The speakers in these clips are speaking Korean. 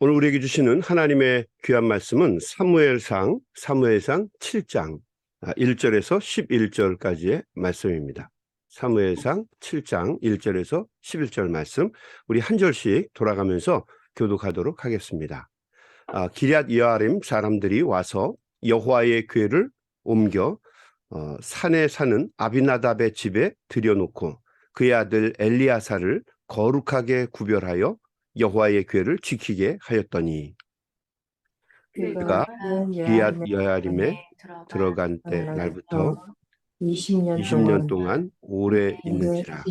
오늘 우리에게 주시는 하나님의 귀한 말씀은 사무엘상 7장 1절에서 11절까지의 말씀입니다. 사무엘상 7장 1절에서 11절 말씀, 우리 한 절씩 돌아가면서 교독하도록 하겠습니다. 기럇 여아림 사람들이 와서 여호와의 궤를 옮겨 산에 사는 아비나답의 집에 들여놓고 그의 아들 엘리야사를 거룩하게 구별하여 여호와의 궤를 지키게 하였더니 그가 기럇 여아림에 들어간 때 날부터 20년 동안 오래 있는지라.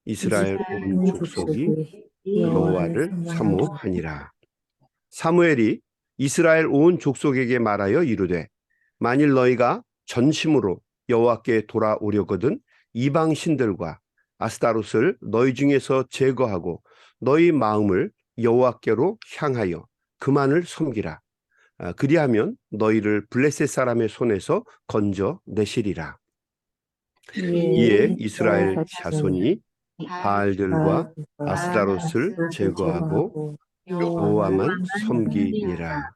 이스라엘 온 족속이 여호와를 사모하니라. 사무엘이 이스라엘 온 족속에게 말하여 이르되, 만일 너희가 전심으로 여호와께 돌아오려거든 이방 신들과 아스타롯을 너희 중에서 제거하고 너희 마음을 여호와께로 향하여 그만을 섬기라. 그리하면 너희를 블레셋 사람의 손에서 건져 내시리라. 이에 이스라엘 자손이 바알들과 아스타롯을 제거하고 여호와만 섬기니라.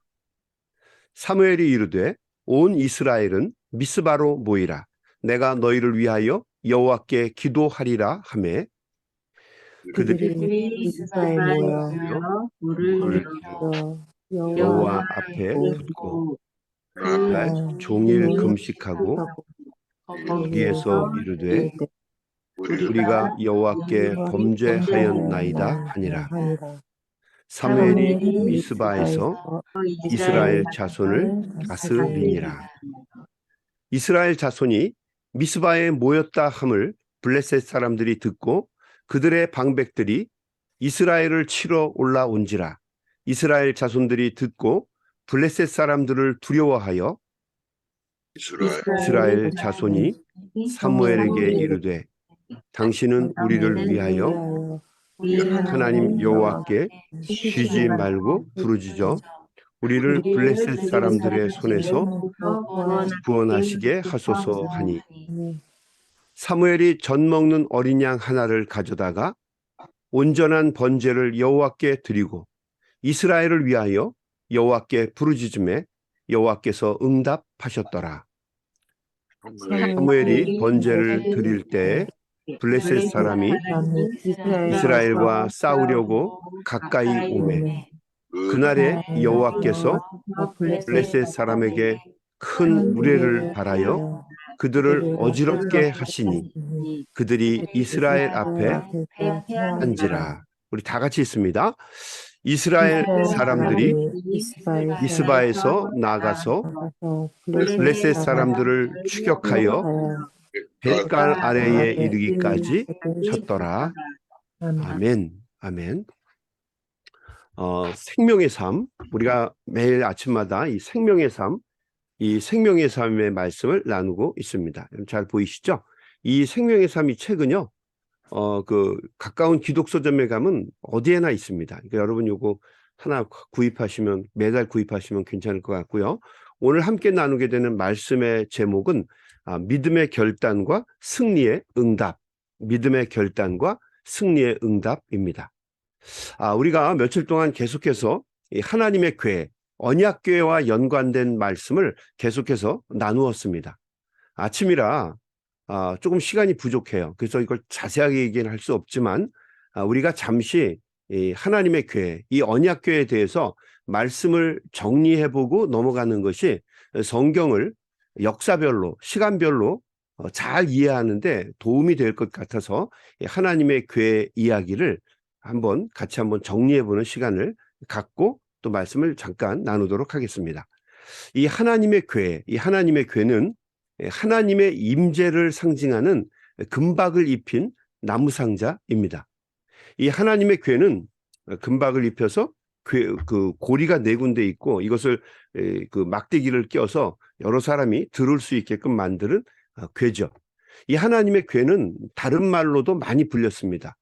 사무엘이 이르되, 온 이스라엘은 미스바로 모이라. 내가 너희를 위하여 여호와께 기도하리라 하매 그들이 미스바에 모여 물을 들여 여호와 앞에 붓고 그날 종일 금식하고 거기에서 이르되 우리가 여호와께 범죄하였나이다 하니라. 사무엘이 미스바에서 이스라엘 자손을 다스리니라. 이스라엘 자손이 미스바에 모였다 함을 블레셋 사람들이 듣고 그들의 방백들이 이스라엘을 치러 올라온지라. 이스라엘 자손들이 듣고 블레셋 사람들을 두려워하여 이스라엘 자손이 사무엘에게 이르되, 당신은 우리를 위하여 하나님 여호와께 쉬지 말고 부르짖어 우리를 블레셋 사람들의 손에서 구원하시게 하소서 하니, 사무엘이 젖 먹는 어린 양 하나를 가져다가 온전한 번제를 여호와께 드리고 이스라엘을 위하여 여호와께 부르짖음에 여호와께서 응답하셨더라. 사무엘이 번제를 드릴 때에 블레셋 사람이 이스라엘과 싸우려고 가까이 오매 그날에 여호와께서 블레셋 사람에게 큰 우레를 발하여 그들을 어지럽게 하시니 그들이 이스라엘 앞에 한지라. 우리 다 같이 있습니다. 이스라엘 사람들이 미스바에서 나가서 블레셋 사람들을 추격하여 벳갈 아래에 이르기까지 쳤더라. 아멘. 아멘. 생명의 삶, 우리가 매일 아침마다 이 생명의 삶의 말씀을 나누고 있습니다. 잘 보이시죠? 이 생명의 삶 이 책은요, 가까운 기독서점에 가면 어디에나 있습니다. 그러니까 여러분 요거 하나 매달 구입하시면 괜찮을 것 같고요. 오늘 함께 나누게 되는 말씀의 제목은 믿음의 결단과 승리의 응답. 믿음의 결단과 승리의 응답입니다. 우리가 며칠 동안 계속해서 이 하나님의 궤, 언약궤와 연관된 말씀을 계속해서 나누었습니다. 아침이라 조금 시간이 부족해요. 그래서 이걸 자세하게 얘기는 할 수 없지만 우리가 잠시 이 하나님의 궤, 이 언약궤에 대해서 말씀을 정리해보고 넘어가는 것이 성경을 역사별로, 시간별로 잘 이해하는데 도움이 될 것 같아서 하나님의 궤 이야기를 같이 한번 정리해보는 시간을 갖고 또 말씀을 잠깐 나누도록 하겠습니다. 이 하나님의 궤는 하나님의 임재를 상징하는 금박을 입힌 나무 상자입니다. 이 하나님의 궤는 금박을 입혀서 그 고리가 4군데 있고 이것을 그 막대기를 껴서 여러 사람이 들을 수 있게끔 만드는 궤죠. 이 하나님의 궤는 다른 말로도 많이 불렸습니다.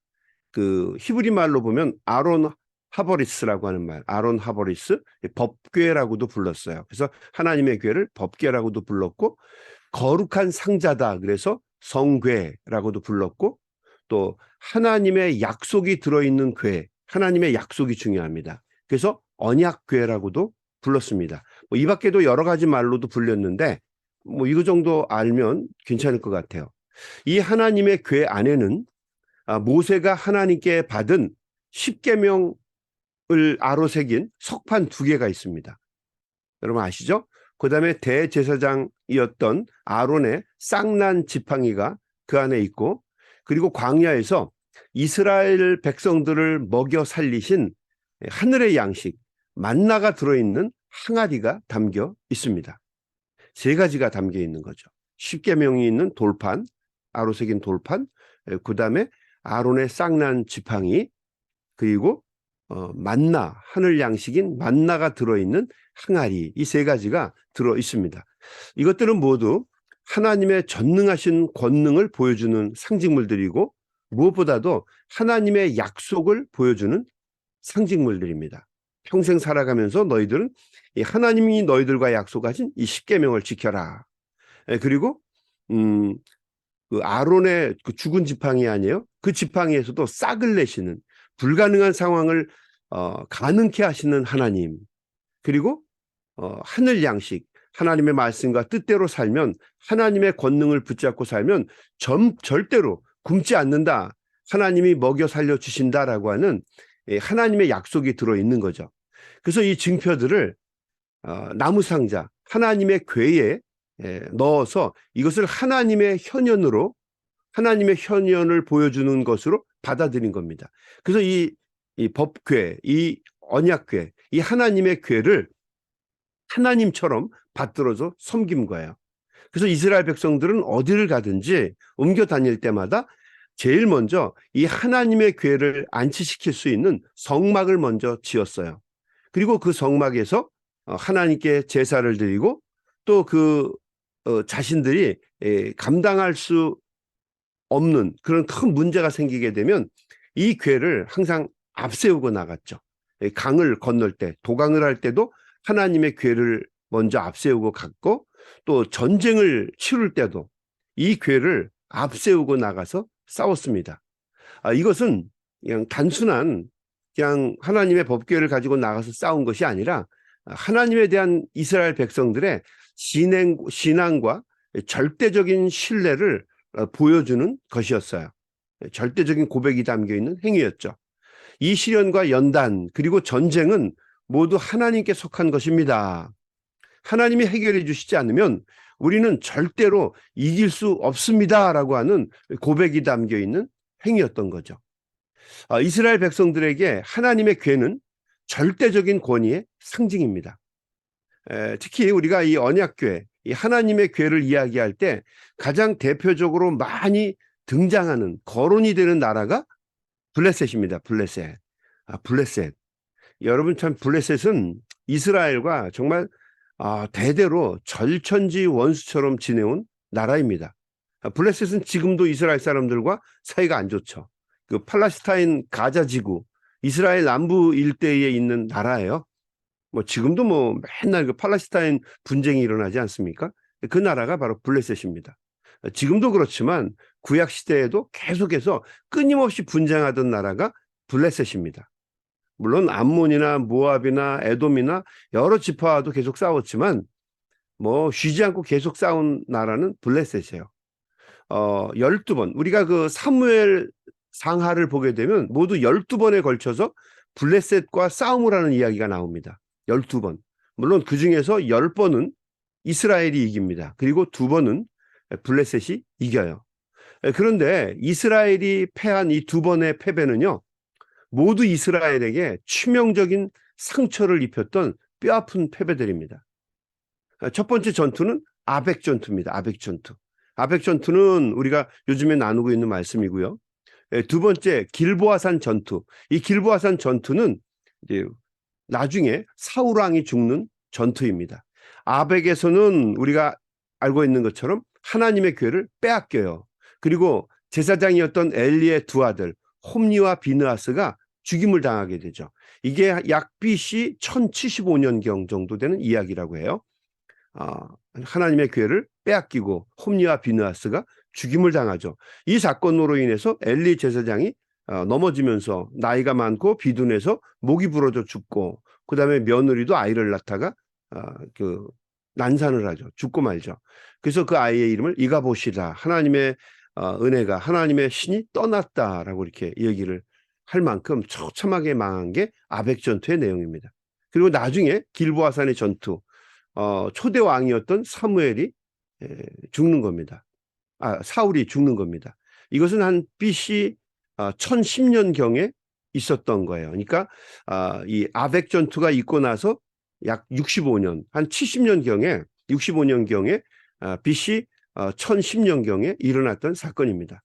그 히브리 말로 보면 아론 하버리스라고 하는 말, 아론 하버리스, 법궤라고도 불렀어요. 그래서 하나님의 궤를 법궤라고도 불렀고, 거룩한 상자다 그래서 성궤라고도 불렀고, 또 하나님의 약속이 들어있는 궤, 하나님의 약속이 중요합니다. 그래서 언약궤라고도 불렀습니다. 뭐 이 밖에도 여러 가지 말로도 불렸는데 뭐 이거 정도 알면 괜찮을 것 같아요. 이 하나님의 궤 안에는 모세가 하나님께 받은 십계명을 아로새긴 석판 2개가 있습니다. 여러분 아시죠? 그 다음에 대제사장이었던 아론의 쌍난 지팡이가 그 안에 있고, 그리고 광야에서 이스라엘 백성들을 먹여 살리신 하늘의 양식 만나가 들어있는 항아리가 담겨 있습니다. 3가지가 담겨 있는 거죠. 십계명이 있는 돌판, 아로새긴 돌판, 그 다음에 아론의 쌍난 지팡이, 그리고 만나, 하늘 양식인 만나가 들어있는 항아리, 이 3가지가 들어 있습니다. 이것들은 모두 하나님의 전능하신 권능을 보여주는 상징물들이고, 무엇보다도 하나님의 약속을 보여주는 상징물들입니다. 평생 살아가면서 너희들은 이 하나님이 너희들과 약속하신 이 십계명을 지켜라. 그리고 그 아론의 그 죽은 지팡이 아니에요? 그 지팡이에서도 싹을 내시는, 불가능한 상황을 가능케 하시는 하나님. 그리고 하늘 양식, 하나님의 말씀과 뜻대로 살면, 하나님의 권능을 붙잡고 살면 절대로 굶지 않는다. 하나님이 먹여 살려 주신다라고 하는 하나님의 약속이 들어있는 거죠. 그래서 이 증표들을 나무 상자, 하나님의 궤에 넣어서 이것을 하나님의 현현으로, 하나님의 현현을 보여주는 것으로 받아들인 겁니다. 그래서 이 법궤, 이 언약궤, 이 하나님의 궤를 하나님처럼 받들어서 섬긴 거예요. 그래서 이스라엘 백성들은 어디를 가든지 옮겨 다닐 때마다 제일 먼저 이 하나님의 궤를 안치시킬 수 있는 성막을 먼저 지었어요. 그리고 그 성막에서 하나님께 제사를 드리고, 또 그 자신들이 감당할 수 없는 그런 큰 문제가 생기게 되면 이 궤를 항상 앞세우고 나갔죠. 강을 건널 때, 도강을 할 때도 하나님의 궤를 먼저 앞세우고 갔고, 또 전쟁을 치룰 때도 이 궤를 앞세우고 나가서 싸웠습니다. 이것은 그냥 단순한 그냥 하나님의 법궤를 가지고 나가서 싸운 것이 아니라 하나님에 대한 이스라엘 백성들의 신앙과 절대적인 신뢰를 보여주는 것이었어요. 절대적인 고백이 담겨있는 행위였죠. 이 시련과 연단, 그리고 전쟁은 모두 하나님께 속한 것입니다. 하나님이 해결해 주시지 않으면 우리는 절대로 이길 수 없습니다라고 하는 고백이 담겨있는 행위였던 거죠. 이스라엘 백성들에게 하나님의 궤는 절대적인 권위의 상징입니다. 특히 우리가 이 언약궤, 이 하나님의 궤를 이야기할 때 가장 대표적으로 많이 등장하는, 거론이 되는 나라가 블레셋입니다. 블레셋. 블레셋. 여러분 참 블레셋은 이스라엘과 정말 대대로 절천지 원수처럼 지내온 나라입니다. 블레셋은 지금도 이스라엘 사람들과 사이가 안 좋죠. 그 팔레스타인 가자 지구, 이스라엘 남부 일대에 있는 나라예요. 뭐 지금도 뭐 맨날 그 팔레스타인 분쟁이 일어나지 않습니까? 그 나라가 바로 블레셋입니다. 지금도 그렇지만 구약 시대에도 계속해서 끊임없이 분쟁하던 나라가 블레셋입니다. 물론 암몬이나 모압이나 에돔이나 여러 지파와도 계속 싸웠지만 뭐 쉬지 않고 계속 싸운 나라는 블레셋이에요. 12번, 우리가 그 사무엘 상하를 보게 되면 모두 12번에 걸쳐서 블레셋과 싸움을 하는 이야기가 나옵니다. 12번. 물론 그 중에서 10번은 이스라엘이 이깁니다. 그리고 2번은 블레셋이 이겨요. 그런데 이스라엘이 패한 이 2번의 패배는요, 모두 이스라엘에게 치명적인 상처를 입혔던 뼈아픈 패배들입니다. 첫 번째 전투는 아벡 전투입니다. 아벡 전투. 아벡 전투는 우리가 요즘에 나누고 있는 말씀이고요. 두 번째 길보아산 전투. 이 길보아산 전투는 이제 나중에 사울 왕이 죽는 전투입니다. 아벡에서는 우리가 알고 있는 것처럼 하나님의 궤를 빼앗겨요. 그리고 제사장이었던 엘리의 2 아들 홈리와 비느하스가 죽임을 당하게 되죠. 이게 약 BC 1075년경 정도 되는 이야기라고 해요. 하나님의 궤를 빼앗기고 홈리와 비느하스가 죽임을 당하죠. 이 사건으로 인해서 엘리 제사장이 넘어지면서 나이가 많고 비둔해서 목이 부러져 죽고, 그 다음에 며느리도 아이를 낳다가 그 난산을 하죠. 죽고 말죠. 그래서 그 아이의 이름을 이가봇이다. 하나님의 은혜가, 하나님의 신이 떠났다라고 이렇게 얘기를 할 만큼 처참하게 망한 게 아벡 전투의 내용입니다. 그리고 나중에 길보아산의 전투, 초대 왕이었던 사무엘이 죽는 겁니다. 사울이 죽는 겁니다. 이것은 한 BC 1010년경에 있었던 거예요. 그러니까 이 아벡 전투가 있고 나서 약 65년, 한 70년경에, 65년경에 BC 1010년경에 일어났던 사건입니다.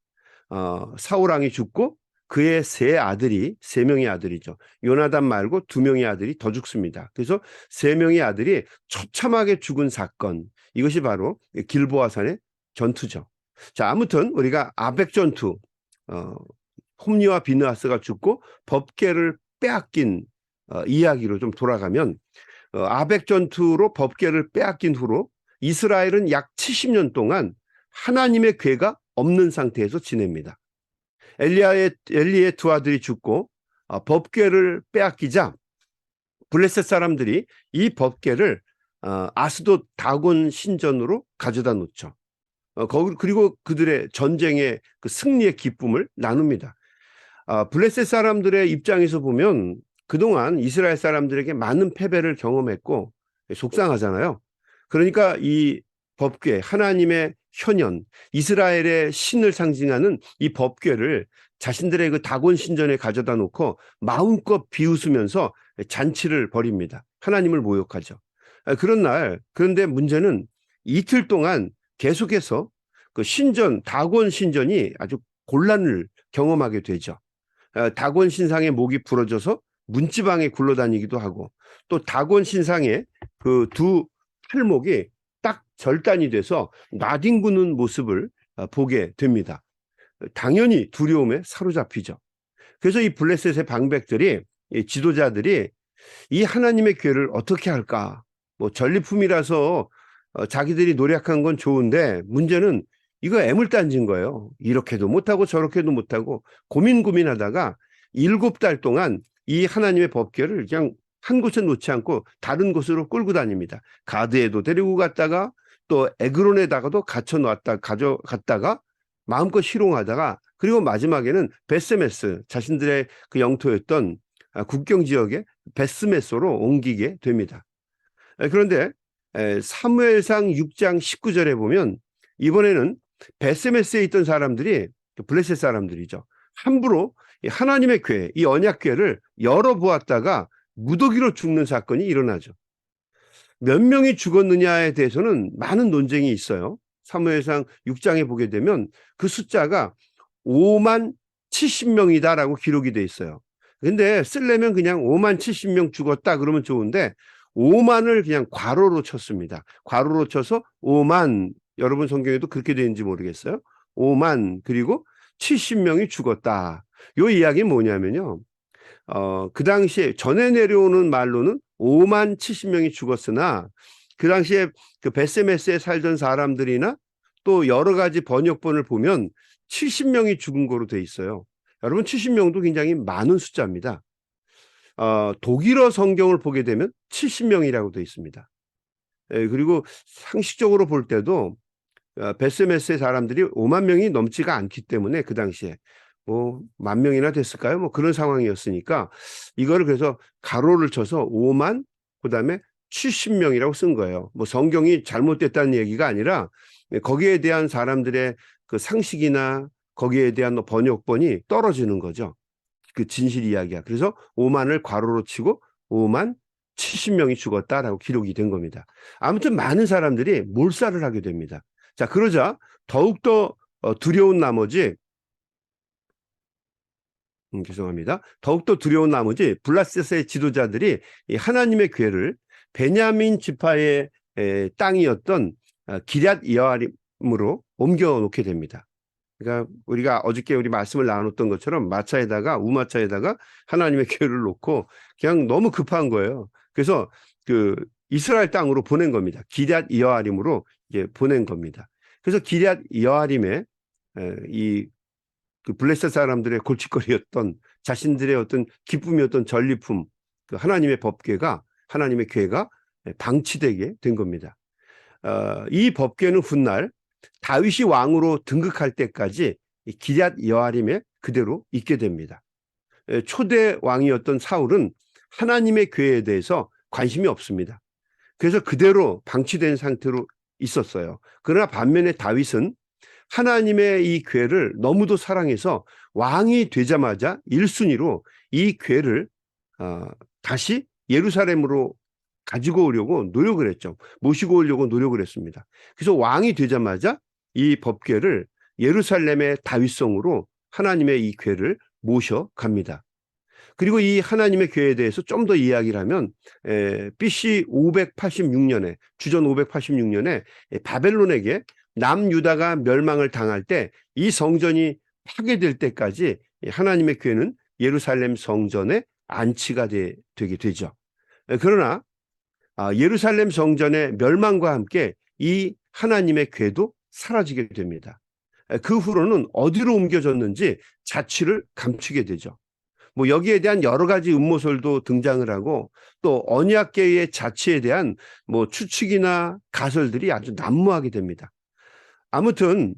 사울 왕이 죽고 그의 세 명의 아들이죠. 요나단 말고 2명의 아들이 더 죽습니다. 그래서 3명의 아들이 처참하게 죽은 사건, 이것이 바로 길보아산의 전투죠. 자, 아무튼 우리가 아벡 전투, 홈리와 비느하스가 죽고 법궤를 빼앗긴 이야기로 좀 돌아가면, 아벡 전투로 법궤를 빼앗긴 후로 이스라엘은 약 70년 동안 하나님의 궤가 없는 상태에서 지냅니다. 엘리의 2 아들이 죽고 법궤를 빼앗기자 블레셋 사람들이 이 법궤를 아스돗 다곤 신전으로 가져다 놓죠. 그리고 그들의 전쟁의 그 승리의 기쁨을 나눕니다. 블레셋 사람들의 입장에서 보면 그동안 이스라엘 사람들에게 많은 패배를 경험했고 속상하잖아요. 그러니까 이 법궤, 하나님의 현현, 이스라엘의 신을 상징하는 이 법궤를 자신들의 그 다곤 신전에 가져다 놓고 마음껏 비웃으면서 잔치를 벌입니다. 하나님을 모욕하죠. 그런데 문제는 이틀 동안 계속해서 그 신전, 다곤 신전이 아주 곤란을 경험하게 되죠. 다곤 신상의 목이 부러져서 문지방에 굴러다니기도 하고, 또 다곤 신상의 그 2 팔목이 딱 절단이 돼서 나뒹구는 모습을 보게 됩니다. 당연히 두려움에 사로잡히죠. 그래서 이 블레셋의 방백들이, 이 지도자들이 이 하나님의 궤를 어떻게 할까? 뭐 전리품이라서 자기들이 노력한 건 좋은데 문제는 이거 애물단지인 거예요. 이렇게도 못하고 저렇게도 못하고 고민하다가 7달 동안 이 하나님의 법궤를 그냥 한 곳에 놓지 않고 다른 곳으로 끌고 다닙니다. 가드에도 데리고 갔다가 또 에그론에다가도 가져갔다가 마음껏 희롱하다가, 그리고 마지막에는 베스메스, 자신들의 그 영토였던 국경 지역의 베스메소로 옮기게 됩니다. 그런데 사무엘상 6장 19절에 보면 이번에는 베스메스에 있던 사람들이, 블레셋 사람들이죠, 함부로 하나님의 궤, 이 언약궤를 열어보았다가 무더기로 죽는 사건이 일어나죠. 몇 명이 죽었느냐에 대해서는 많은 논쟁이 있어요. 사무엘상 6장에 보게 되면 그 숫자가 5만 70명이다라고 기록이 돼 있어요. 근데 쓰려면 그냥 5만 70명 죽었다 그러면 좋은데 5만을 그냥 괄호로 쳤습니다. 괄호로 쳐서 5만, 여러분 성경에도 그렇게 되는지 모르겠어요. 5만 그리고 70명이 죽었다. 이 이야기는 뭐냐면요, 그 당시에 전해 내려오는 말로는 5만 70명이 죽었으나 그 당시에 그 베스메스에 살던 사람들이나 또 여러 가지 번역본을 보면 70명이 죽은 거로 돼 있어요. 여러분, 70명도 굉장히 많은 숫자입니다. 독일어 성경을 보게 되면 70명이라고 돼 있습니다. 그리고 상식적으로 볼 때도 베스메스의 사람들이 5만 명이 넘지가 않기 때문에 그 당시에 뭐 10,000명이나 됐을까요? 뭐 그런 상황이었으니까 이거를 그래서 가로를 쳐서 5만 그다음에 70명이라고 쓴 거예요. 뭐 성경이 잘못됐다는 얘기가 아니라 거기에 대한 사람들의 그 상식이나 거기에 대한 번역본이 떨어지는 거죠. 그 진실 이야기야. 그래서 5만을 괄호로 치고 5만 70명이 죽었다라고 기록이 된 겁니다. 아무튼 많은 사람들이 몰살을 하게 됩니다. 자, 그러자 더욱더 두려운 나머지 죄송합니다. 더욱더 두려운 나머지 블레셋의 지도자들이 이 하나님의 궤를 베냐민 지파의 땅이었던 기럇 여아림으로 옮겨 놓게 됩니다. 그러니까 우리가 어저께 우리 말씀을 나눴던 것처럼 마차에다가 우마차에다가 하나님의 궤를 놓고 그냥 너무 급한 거예요. 그래서 그 이스라엘 땅으로 보낸 겁니다. 기럇 여아림으로 이제 보낸 겁니다. 그래서 기럇 여아림에 이 그 블레셋 사람들의 골칫거리였던 자신들의 어떤 기쁨이었던 전리품, 그 하나님의 법궤가, 하나님의 궤가 방치되게 된 겁니다. 이 법궤는 훗날 다윗이 왕으로 등극할 때까지 기럇 여아림에 그대로 있게 됩니다. 초대 왕이었던 사울은 하나님의 궤에 대해서 관심이 없습니다. 그래서 그대로 방치된 상태로 있었어요. 그러나 반면에 다윗은 하나님의 이 궤를 너무도 사랑해서 왕이 되자마자 1순위로 이 궤를 다시 예루살렘으로 가지고 오려고 노력을 했죠. 모시고 오려고 노력을 했습니다. 그래서 왕이 되자마자 이 법궤를 예루살렘의 다윗성으로 하나님의 이 궤를 모셔갑니다. 그리고 이 하나님의 궤에 대해서 좀 더 이야기를 하면 BC 586년에 주전 586년에 바벨론에게 남유다가 멸망을 당할 때 이 성전이 파괴될 때까지 하나님의 궤는 예루살렘 성전에 안치가 되게 되죠. 그러나 예루살렘 성전의 멸망과 함께 이 하나님의 궤도 사라지게 됩니다. 그 후로는 어디로 옮겨졌는지 자취를 감추게 되죠. 뭐 여기에 대한 여러 가지 음모설도 등장을 하고 또 언약궤의 자취에 대한 뭐 추측이나 가설들이 아주 난무하게 됩니다. 아무튼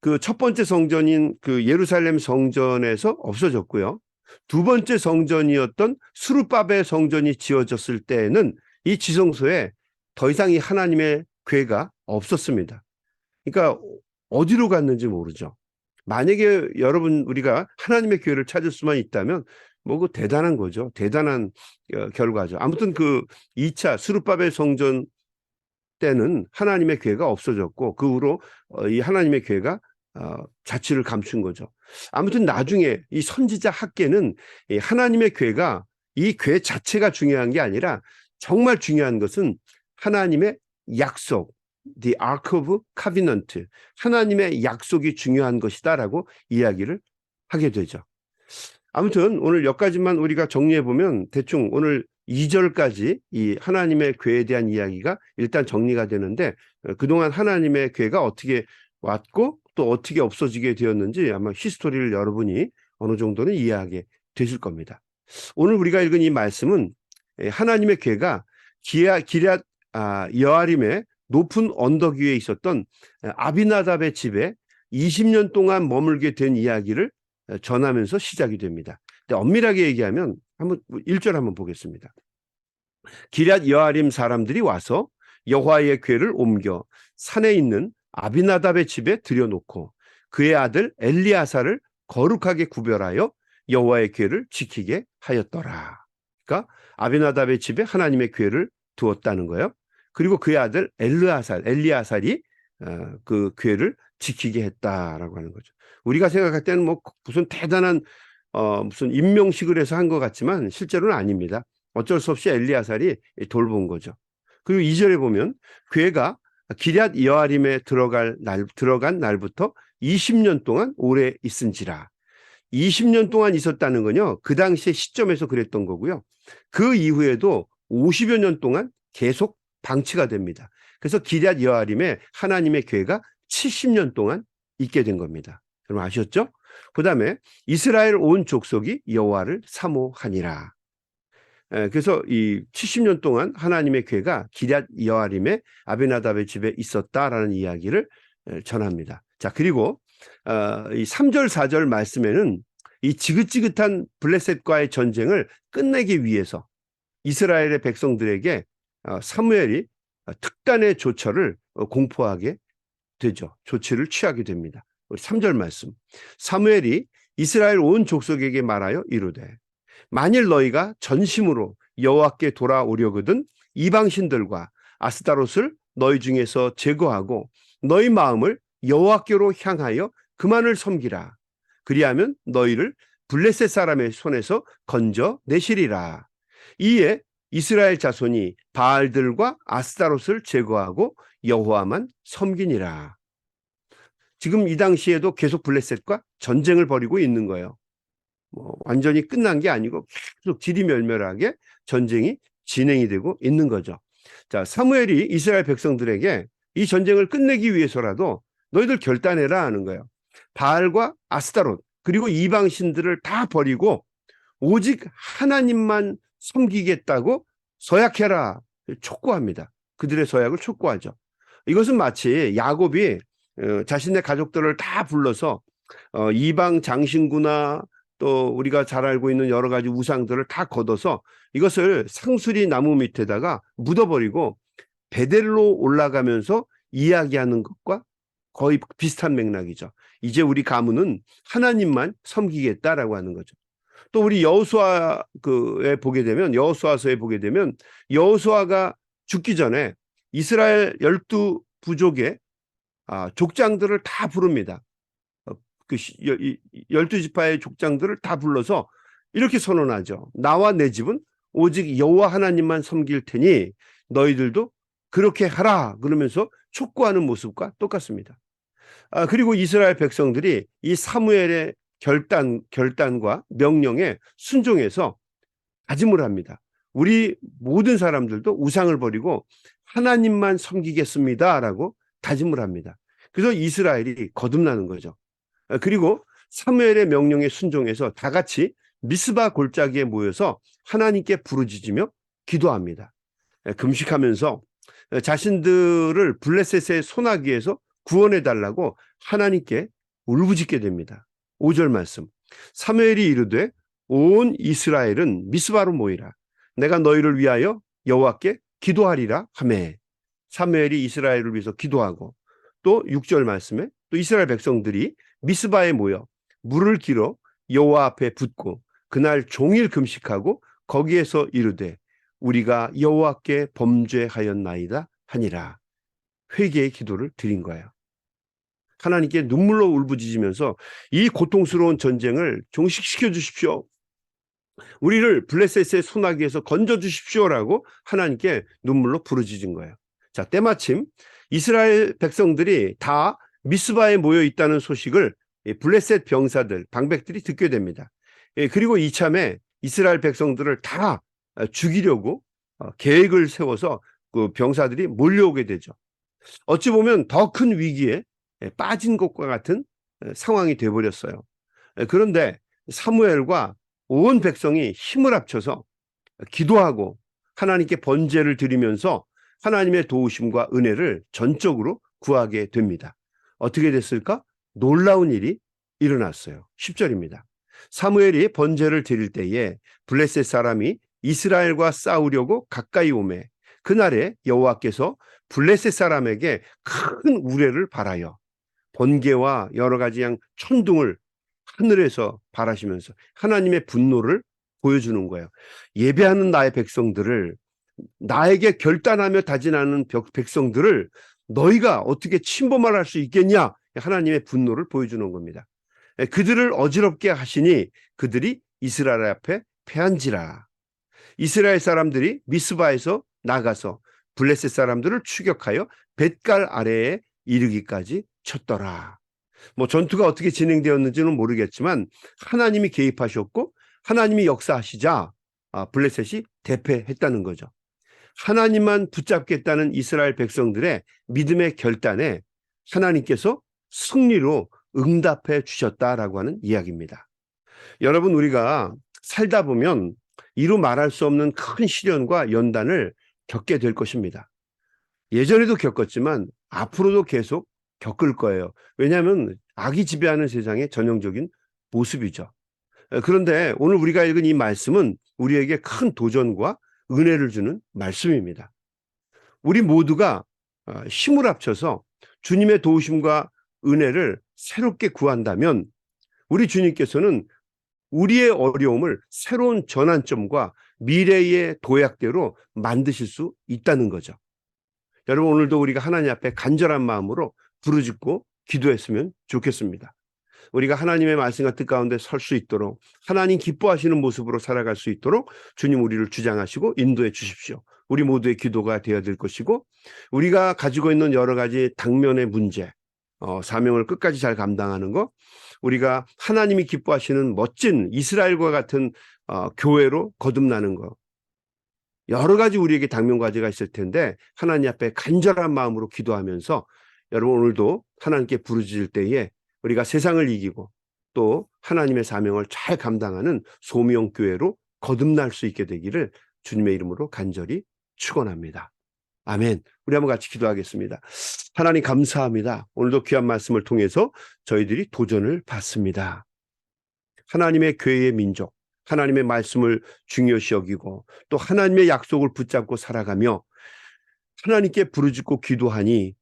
그 첫 번째 성전인 그 예루살렘 성전에서 없어졌고요. 두 번째 성전이었던 수르바벨 성전이 지어졌을 때에는 이 지성소에 더 이상 이 하나님의 궤가 없었습니다. 그러니까 어디로 갔는지 모르죠. 만약에 여러분 우리가 하나님의 궤를 찾을 수만 있다면 뭐 그 대단한 거죠. 대단한 결과죠. 아무튼 그 2차 수르바벨 성전 때는 하나님의 궤가 없어졌고 그 후로 이 하나님의 궤가 자취를 감춘 거죠. 아무튼 나중에 이 선지자 학계는 이 하나님의 궤가 이 궤 자체가 중요한 게 아니라 정말 중요한 것은 하나님의 약속, The Ark of Covenant, 하나님의 약속이 중요한 것이다라고 이야기를 하게 되죠. 아무튼 오늘 몇 가지만 우리가 정리해 보면 대충 오늘 2절까지 이 하나님의 궤에 대한 이야기가 일단 정리가 되는데 그동안 하나님의 궤가 어떻게 왔고 또 어떻게 없어지게 되었는지 아마 히스토리를 여러분이 어느 정도는 이해하게 되실 겁니다. 오늘 우리가 읽은 이 말씀은 하나님의 궤가 기럇 여아림의 높은 언덕 위에 있었던 아비나답의 집에 20년 동안 머물게 된 이야기를 전하면서 시작이 됩니다. 근데 엄밀하게 얘기하면 한번 1절 한번 보겠습니다. 기럇 여아림 사람들이 와서 여호와의 궤를 옮겨 산에 있는 아비나답의 집에 들여놓고 그의 아들 엘리아사를 거룩하게 구별하여 여호와의 궤를 지키게 하였더라. 그러니까 아비나답의 집에 하나님의 궤를 두었다는 거예요. 그리고 그의 아들 엘리아살이 그 궤를 지키게 했다라고 하는 거죠. 우리가 생각할 때는 뭐 무슨 대단한 무슨 임명식을 해서 한 것 같지만 실제로는 아닙니다. 어쩔 수 없이 엘리아살이 돌본 거죠. 그리고 2절에 보면 궤가 기럇 여아림에 들어간 날부터 20년 동안 오래 있은지라. 20년 동안 있었다는 건요. 그 당시의 시점에서 그랬던 거고요. 그 이후에도 50여 년 동안 계속 방치가 됩니다. 그래서 기럇 여아림에 하나님의 궤가 70년 동안 있게 된 겁니다. 여러분 아셨죠? 그 다음에 이스라엘 온 족속이 여호와를 사모하니라. 그래서 이 70년 동안 하나님의 궤가 기럇 여아림의 아비나답의 집에 있었다라는 이야기를 전합니다. 자, 그리고 이 3절 4절 말씀에는 이 지긋지긋한 블레셋과의 전쟁을 끝내기 위해서 이스라엘의 백성들에게 사무엘이 특단의 조처를 공포하게 되죠. 조치를 취하게 됩니다. 우리 3절 말씀. 사무엘이 이스라엘 온 족속에게 말하여 이르되 만일 너희가 전심으로 여호와께 돌아오려거든 이방신들과 아스타롯을 너희 중에서 제거하고 너희 마음을 여호와께로 향하여 그만을 섬기라. 그리하면 너희를 블레셋 사람의 손에서 건져내시리라. 이에 이스라엘 자손이 바알들과 아스타롯을 제거하고 여호와만 섬기니라. 지금 이 당시에도 계속 블레셋과 전쟁을 벌이고 있는 거예요. 완전히 끝난 게 아니고 계속 지리멸멸하게 전쟁이 진행이 되고 있는 거죠. 자, 사무엘이 이스라엘 백성들에게 이 전쟁을 끝내기 위해서라도 너희들 결단해라 하는 거예요. 바알과 아스타롯, 그리고 이방 신들을 다 버리고 오직 하나님만 섬기겠다고 서약해라 촉구합니다. 그들의 서약을 촉구하죠. 이것은 마치 야곱이 자신의 가족들을 다 불러서 이방 장신구나 또 우리가 잘 알고 있는 여러 가지 우상들을 다 걷어서 이것을 상수리 나무 밑에다가 묻어버리고 베델로 올라가면서 이야기하는 것과 거의 비슷한 맥락이죠. 이제 우리 가문은 하나님만 섬기겠다라고 하는 거죠. 또 우리 여호수아에 보게 되면 여호수아서에 보게 되면 여호수아가 죽기 전에 이스라엘 12부족의 족장들을 다 부릅니다. 그 12지파의 족장들을 다 불러서 이렇게 선언하죠. 나와 내 집은 오직 여호와 하나님만 섬길 테니 너희들도 그렇게 하라 그러면서 촉구하는 모습과 똑같습니다. 그리고 이스라엘 백성들이 이 사무엘의 결단과 명령에 순종해서 다짐을 합니다. 우리 모든 사람들도 우상을 버리고 하나님만 섬기겠습니다라고 다짐을 합니다. 그래서 이스라엘이 거듭나는 거죠. 그리고 사무엘의 명령에 순종해서 다 같이 미스바 골짜기에 모여서 하나님께 부르짖으며 기도합니다. 금식하면서 자신들을 블레셋의 소나기에서 구원해 달라고 하나님께 울부짖게 됩니다. 5절 말씀. 사무엘이 이르되 온 이스라엘은 미스바로 모이라. 내가 너희를 위하여 여호와께 기도하리라 하매. 사무엘이 이스라엘을 위해서 기도하고 또 6절 말씀에 또 이스라엘 백성들이 미스바에 모여 물을 길어 여호와 앞에 붓고 그날 종일 금식하고 거기에서 이르되 우리가 여호와께 범죄하였나이다 하니라. 회개의 기도를 드린 거예요. 하나님께 눈물로 울부짖으면서 이 고통스러운 전쟁을 종식시켜 주십시오. 우리를 블레셋의 소나기에서 건져 주십시오라고 하나님께 눈물로 부르짖은 거예요. 자, 때마침 이스라엘 백성들이 다 미스바에 모여 있다는 소식을 블레셋 병사들, 방백들이 듣게 됩니다. 그리고 이참에 이스라엘 백성들을 다 죽이려고 계획을 세워서 그 병사들이 몰려오게 되죠. 어찌 보면 더 큰 위기에 빠진 것과 같은 상황이 되어버렸어요. 그런데 사무엘과 온 백성이 힘을 합쳐서 기도하고 하나님께 번제를 드리면서 하나님의 도우심과 은혜를 전적으로 구하게 됩니다. 어떻게 됐을까? 놀라운 일이 일어났어요. 10절입니다. 사무엘이 번제를 드릴 때에 블레셋 사람이 이스라엘과 싸우려고 가까이 오매 그날에 여호와께서 블레셋 사람에게 큰 우레를 발하여 번개와 여러 가지 천둥을 하늘에서 발하시면서 하나님의 분노를 보여주는 거예요. 예배하는 나의 백성들을, 나에게 결단하며 다짐하는 백성들을 너희가 어떻게 침범을 할 수 있겠냐? 하나님의 분노를 보여주는 겁니다. 그들을 어지럽게 하시니 그들이 이스라엘 앞에 패한지라. 이스라엘 사람들이 미스바에서 나가서 블레셋 사람들을 추격하여 벳갈 아래에 이르기까지 쳤더라. 뭐 전투가 어떻게 진행되었는지는 모르겠지만 하나님이 개입하셨고 하나님이 역사하시자 블레셋이 대패했다는 거죠. 하나님만 붙잡겠다는 이스라엘 백성들의 믿음의 결단에 하나님께서 승리로 응답해 주셨다라고 하는 이야기입니다. 여러분, 우리가 살다 보면 이루 말할 수 없는 큰 시련과 연단을 겪게 될 것입니다. 예전에도 겪었지만 앞으로도 계속 겪을 거예요. 왜냐하면 악이 지배하는 세상의 전형적인 모습이죠. 그런데 오늘 우리가 읽은 이 말씀은 우리에게 큰 도전과 은혜를 주는 말씀입니다. 우리 모두가 힘을 합쳐서 주님의 도우심과 은혜를 새롭게 구한다면 우리 주님께서는 우리의 어려움을 새로운 전환점과 미래의 도약대로 만드실 수 있다는 거죠. 여러분, 오늘도 우리가 하나님 앞에 간절한 마음으로 부르짖고 기도했으면 좋겠습니다. 우리가 하나님의 말씀과 뜻 가운데 설 수 있도록, 하나님 기뻐하시는 모습으로 살아갈 수 있도록 주님 우리를 주장하시고 인도해 주십시오. 우리 모두의 기도가 되어야 될 것이고, 우리가 가지고 있는 여러 가지 당면의 문제, 사명을 끝까지 잘 감당하는 것, 우리가 하나님이 기뻐하시는 멋진 이스라엘과 같은 교회로 거듭나는 것, 여러 가지 우리에게 당면 과제가 있을 텐데 하나님 앞에 간절한 마음으로 기도하면서 여러분 오늘도 하나님께 부르짖을 때에 우리가 세상을 이기고 또 하나님의 사명을 잘 감당하는 소명교회로 거듭날 수 있게 되기를 주님의 이름으로 간절히 축원합니다. 아멘. 우리 한번 같이 기도하겠습니다. 하나님 감사합니다. 오늘도 귀한 말씀을 통해서 저희들이 도전을 받습니다. 하나님의 교회의 민족, 하나님의 말씀을 중요시 여기고 또 하나님의 약속을 붙잡고 살아가며 하나님께 부르짖고 기도하니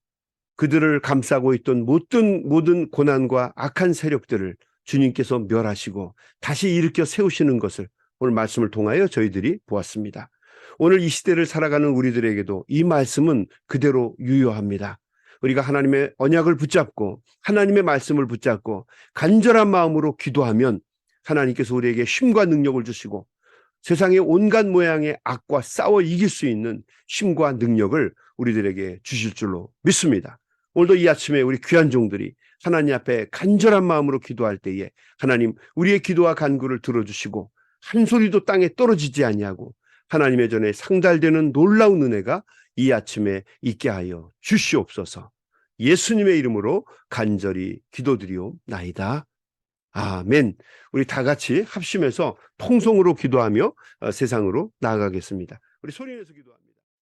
그들을 감싸고 있던 모든 고난과 악한 세력들을 주님께서 멸하시고 다시 일으켜 세우시는 것을 오늘 말씀을 통하여 저희들이 보았습니다. 오늘 이 시대를 살아가는 우리들에게도 이 말씀은 그대로 유효합니다. 우리가 하나님의 언약을 붙잡고 하나님의 말씀을 붙잡고 간절한 마음으로 기도하면 하나님께서 우리에게 힘과 능력을 주시고 세상의 온갖 모양의 악과 싸워 이길 수 있는 힘과 능력을 우리들에게 주실 줄로 믿습니다. 오늘도 이 아침에 우리 귀한 종들이 하나님 앞에 간절한 마음으로 기도할 때에 하나님 우리의 기도와 간구를 들어주시고 한 소리도 땅에 떨어지지 아니하고 하나님의 전에 상달되는 놀라운 은혜가 이 아침에 있게 하여 주시옵소서. 예수님의 이름으로 간절히 기도드리옵나이다. 아멘. 우리 다 같이 합심해서 통성으로 기도하며 세상으로 나아가겠습니다. 우리 소리 내서 기도합니다.